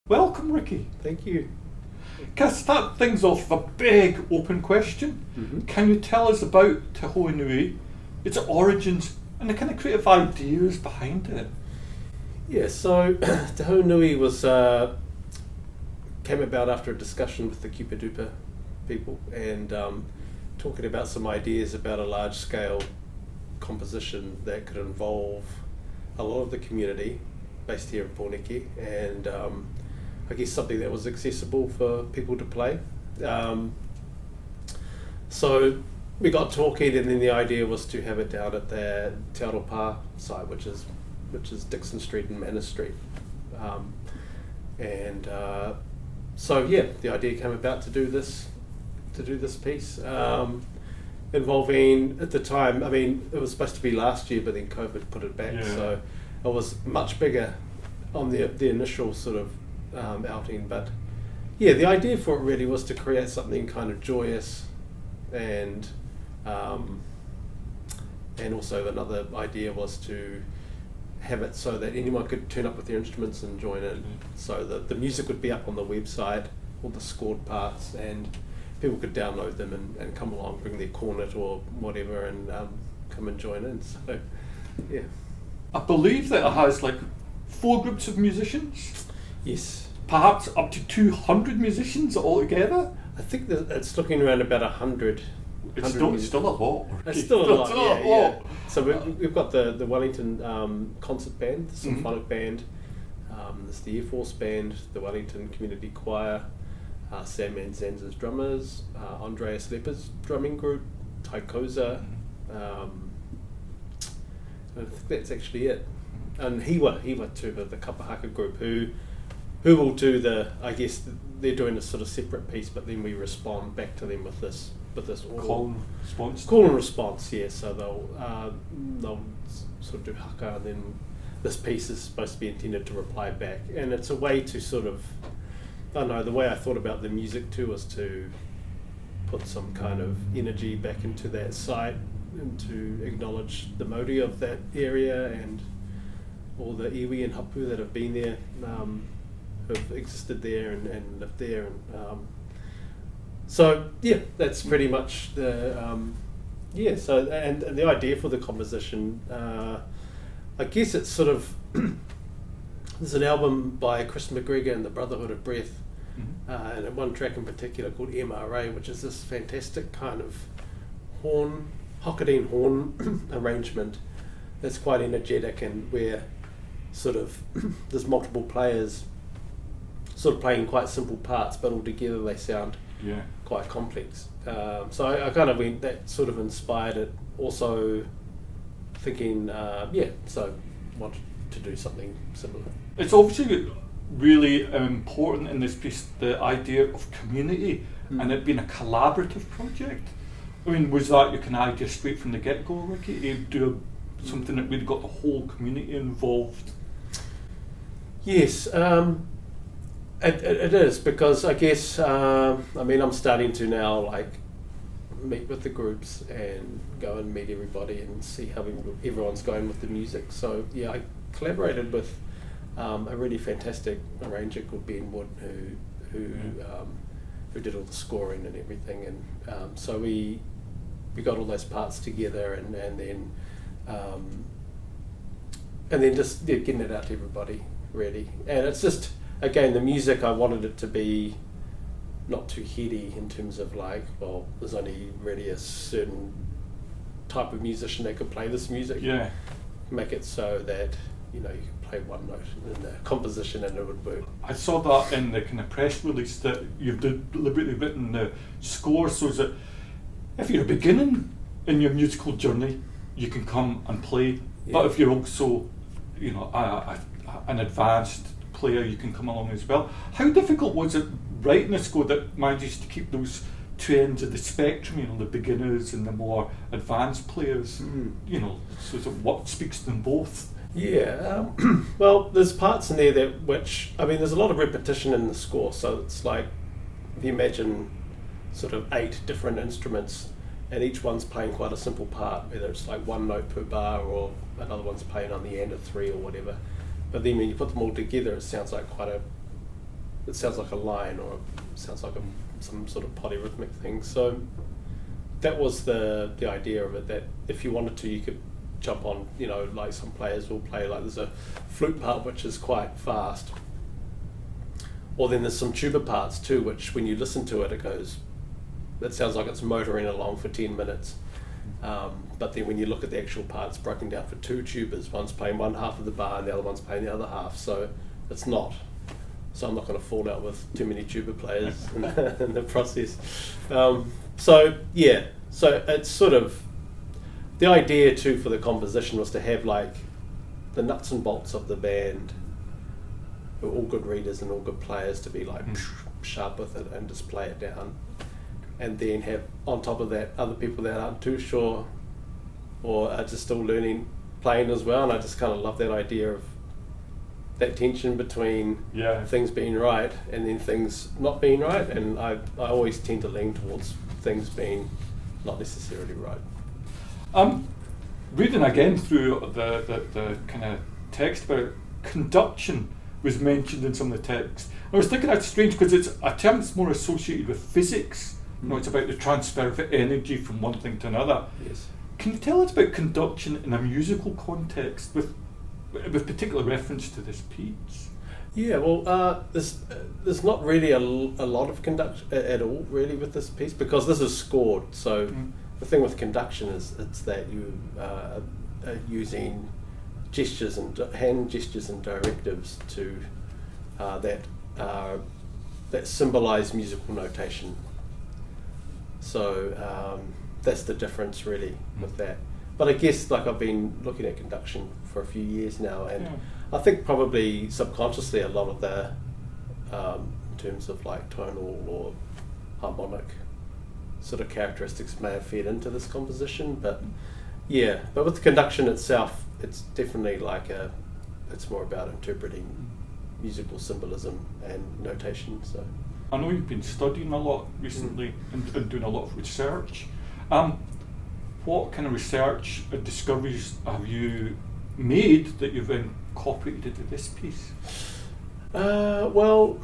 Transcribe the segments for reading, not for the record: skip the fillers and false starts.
Welcome, Riki. Thank you. Can I start things off with a big open question? Mm-hmm. Can you tell us about Te Hou Nui, its origins, and the kind of creative ideas behind it? Yeah, so Te Hou Nui was came about after a discussion with the CubaDupa people and talking about some ideas about a large-scale composition that could involve a lot of the community based here in Pōneke, and I guess something that was accessible for people to play. So we got talking, and then the idea was to have it down at the Aotearoa site, which is Dixon Street and Manor Street. So yeah, the idea came about to do this piece, involving, at the time, I mean, it was supposed to be last year, but then COVID put it back, so it was much bigger on the initial sort of outing. But yeah, the idea for it really was to create something kind of joyous, and also another idea was to have it so that anyone could turn up with their instruments and join in. So the music would be up on the website, all the scored parts, and people could download them and come along, bring their cornet or whatever, and come and join in. So yeah. I believe that it has like 4 groups of musicians. Yes. Perhaps up to 200 musicians altogether. I think that it's looking around about 100. It's still a lot. It's still a lot, yeah. So we've got the Wellington concert band, the symphonic band, there's the Air Force band, the Wellington Community Choir, Sam Manzanza's drummers, Andreas Lepper's drumming group, Taikoza, I think that's actually it. And Hiwa too, the Kapahaka group, who will do I guess they're doing a sort of separate piece, but then we respond back to them with this call and response. Call and response, yeah. So they'll sort of do haka, and then this piece is supposed to be intended to reply back, and it's a way to sort of, I don't know, the way I thought about the music too was to put some kind of energy back into that site and to acknowledge the mauri of that area and all the iwi and hapu that have been there, have existed there and lived there, and so yeah, that's pretty much the So and the idea for the composition, I guess it's sort of there's an album by Chris McGregor and the Brotherhood of Breath, and one track in particular called MRA, which is this fantastic kind of Hokkaido horn arrangement that's quite energetic, and where sort of there's multiple players sort of playing quite simple parts, but all together they sound quite complex. So I kind of went, that sort of inspired it. Also thinking, so wanted to do something similar. It's obviously really important in this piece, the idea of community and it being a collaborative project. I mean, was that your kind of idea straight from the get-go, Riki, to do something that really got the whole community involved? Yes, it is, because I guess, I mean, I'm starting to now like meet with the groups and go and meet everybody and see how everyone's going with the music. So yeah, I collaborated with a really fantastic arranger called Ben Wood, who did all the scoring and everything, and so we got all those parts together, and then just getting it out to everybody really. And it's just, again, the music, I wanted it to be not too heady in terms of like, well, there's only really a certain type of musician that could play this music. Yeah. Make it so that, you know, you can play one note in the composition and it would work. I saw that in the kind of press release that you've deliberately written the score so that if you're beginning in your musical journey, you can come and play. Yeah. But if you're also, you know, an advanced player, you can come along as well. How difficult was it writing a score that manages to keep those two ends of the spectrum, you know, the beginners and the more advanced players, you know, so that what speaks to them both? Yeah, well, there's parts in there which, I mean, there's a lot of repetition in the score, so it's like, if you imagine sort of 8 different instruments, and each one's playing quite a simple part, whether it's like one note per bar or another one's playing on the end of 3 or whatever. But then when you put them all together, it sounds like quite a it sounds like a line, or it sounds like some sort of polyrhythmic thing. So that was the idea of it, that if you wanted to, you could jump on, you know, like some players will play, like there's a flute part which is quite fast, or then there's some tuba parts too, which when you listen to it, it sounds like it's motoring along for 10 minutes. But then when you look at the actual part, it's broken down for 2 tubas. One's playing one half of the bar and the other one's playing the other half. So it's not. So I'm not going to fall out with too many tuba players in the process. So it's sort of, the idea too for the composition was to have like the nuts and bolts of the band, who are all good readers and all good players, to be like sharp with it and just play it down. And then have on top of that other people that aren't too sure or are just still learning playing as well. And I just kind of love that idea of that tension between things being right and then things not being right. And I always tend to lean towards things being not necessarily right. Reading again through the kind of text about conduction was mentioned in some of the text. I was thinking that's strange because it's a term that's more associated with physics. You know, it's about the transfer of energy from one thing to another. Yes. Can you tell us about conduction in a musical context with particular reference to this piece? Yeah, well, there's not really a lot of conduction at all, really, with this piece, because this is scored. So the thing with conduction is it's that you are using gestures and hand gestures and directives to that symbolise musical notation. So that's the difference really with that. But I guess like I've been looking at conduction for a few years now, and I think probably subconsciously a lot of the in terms of like tonal or harmonic sort of characteristics may have fed into this composition. But with the conduction itself, it's definitely like it's more about interpreting musical symbolism and notation. So I know you've been studying a lot recently and doing a lot of research. What kind of research and discoveries have you made that you've incorporated into this piece? Well,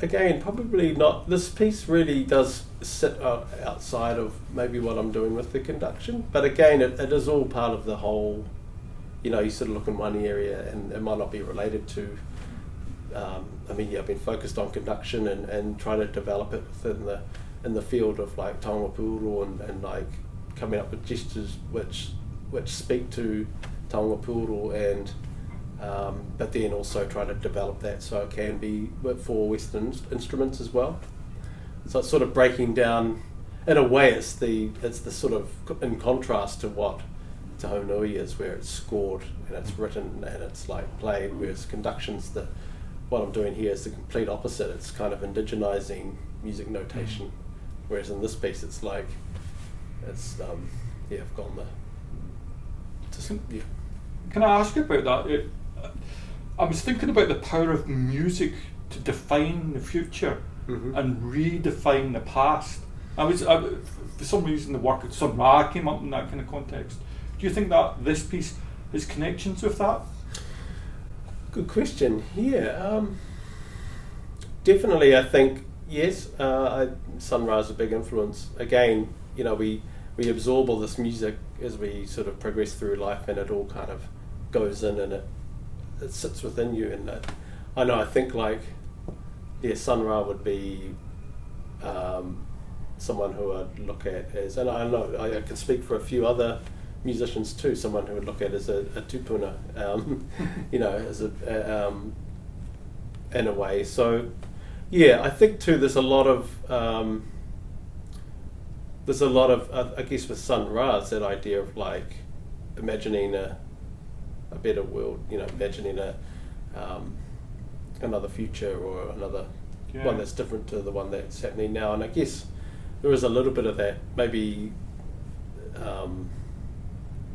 again, probably not. This piece really does sit outside of maybe what I'm doing with the conduction, but again, it is all part of the whole. You know, you sort of look in one area and it might not be related to. I've been focused on conduction and trying to develop it in the field of like taonga pūoro and like coming up with gestures which speak to taonga pūoro, and but then also try to develop that so it can be for Western instruments as well. So it's sort of breaking down, in a way, it's the sort of in contrast to what Te Hou Nui is, where it's scored and it's written and it's like played, whereas conduction's what I'm doing here is the complete opposite. It's kind of indigenizing music notation, whereas in this piece it's like I've gone Can I ask you about that? I was thinking about the power of music to define the future and redefine the past. For some reason the work at Sun Ra came up in that kind of context. Do you think that this piece has connections with that? Good question. Yeah, definitely. I think yes. Sun Ra is a big influence. Again, you know, we absorb all this music as we sort of progress through life, and it all kind of goes in and it sits within you. And I know. I think like Sun Ra would be someone who I'd look at as, and I know I can speak for a few other musicians too, someone who would look at as a tupuna, you know, as in a way. So yeah, I think too there's a lot of I guess with Sun Ra, it's that idea of like imagining a better world, you know, imagining another future or another one that's different to the one that's happening now. And I guess there is a little bit of that, maybe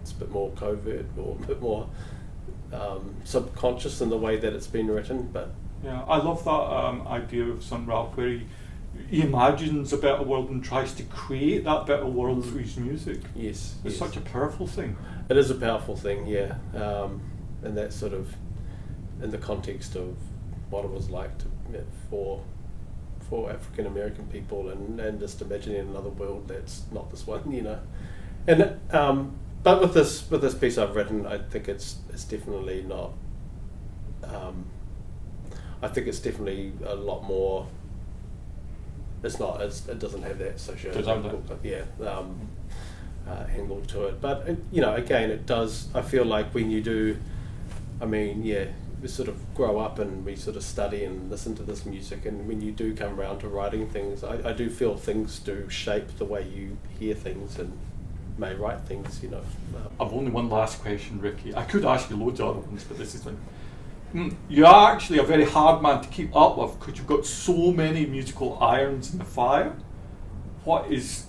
it's a bit more covert or a bit more subconscious in the way that it's been written. But yeah, I love that idea of Sun Ra, where he imagines a better world and tries to create that better world through his music. Yes, it's such a powerful thing. It is a powerful thing, yeah, and that's sort of in the context of what it was like for African American people, and just imagining another world that's not this one, you know. And but with this piece I've written, I think it's definitely not. I think it's definitely a lot more. It doesn't have that angle to it. But you know, again, it does. I feel like when you do, I mean, yeah, we sort of grow up and we sort of study and listen to this music, and when you do come around to writing things, I do feel things do shape the way you hear things and may write things, you know. I've only one last question, Riki. I could ask you loads of other ones, but this is one. You are actually a very hard man to keep up with because you've got so many musical irons in the fire. What is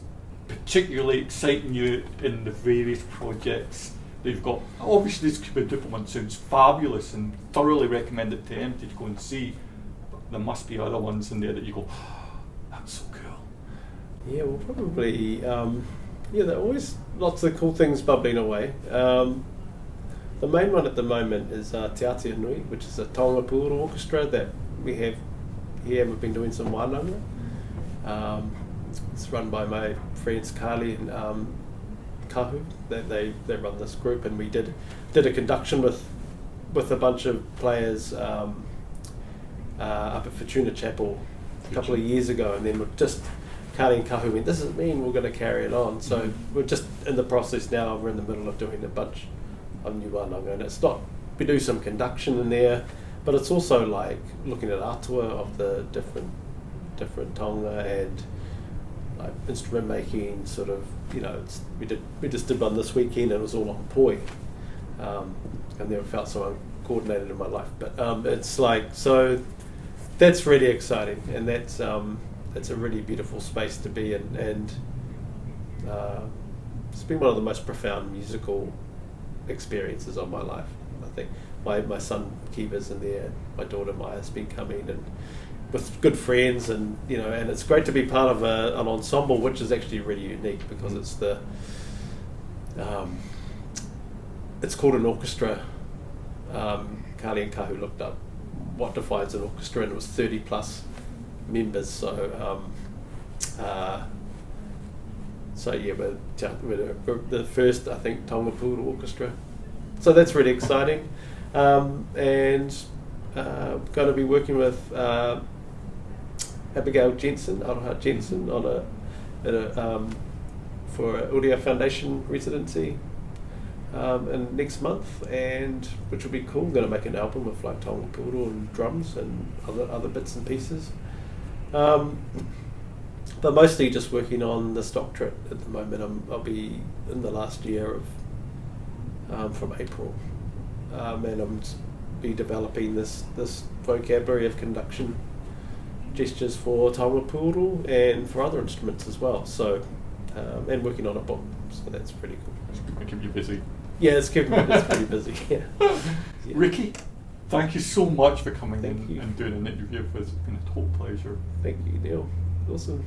particularly exciting you in the various projects that you've got? Obviously this CubaDupa one sounds fabulous and thoroughly recommend it to anybody to go and see, but there must be other ones in there that you go, oh, that's so cool. Yeah, well, probably, there are always lots of cool things bubbling away. The main one at the moment is Te Hu Nui, which is a Tonga Pūoro orchestra that we have here. We've been doing some wānanga. It's run by my friends Carly and Kahu. They run this group, and we did a conduction with a bunch of players up at Fortuna Chapel a couple of years ago, and then we're just Carly and Kahu went, this doesn't mean we're going to carry it on. So we're just in the process now. We're in the middle of doing a bunch of new wānanga, and it's not, we do some conduction in there, but it's also like looking at atua of the different tonga and like instrument making, sort of, you know. We just did one this weekend, and it was all on poi. I never felt so uncoordinated in my life, but it's like, so that's really exciting, and that's a really beautiful space to be in, and it's been one of the most profound musical experiences of my life. I think my son Kiva's in there, and my daughter Maya's been coming, and with good friends, and you know, and it's great to be part of an ensemble which is actually really unique because it's it's called an orchestra. Carly and Kahu looked up what defines an orchestra, and it was 30 plus members. So yeah, we're the first, I think, Tonga Pūoro orchestra. So that's really exciting, and going to be working with Abigail Jensen, Aotearoa Jensen, on for a Uria Foundation residency in next month, and which will be cool. I'm going to make an album with like Tonga Pūoro and drums and other bits and pieces. But mostly just working on this doctorate at the moment. I'll be in the last year of from April, and I'm be developing this vocabulary of conduction gestures for Tonga Pūoro and for other instruments as well. So, and working on a book. So that's pretty cool. It's going to keep you busy. Yeah, it's keeping me pretty busy. Yeah. Riki, thank you so much for coming Thank in you. and doing an interview. It's been a total pleasure. Thank you, Neil. Awesome.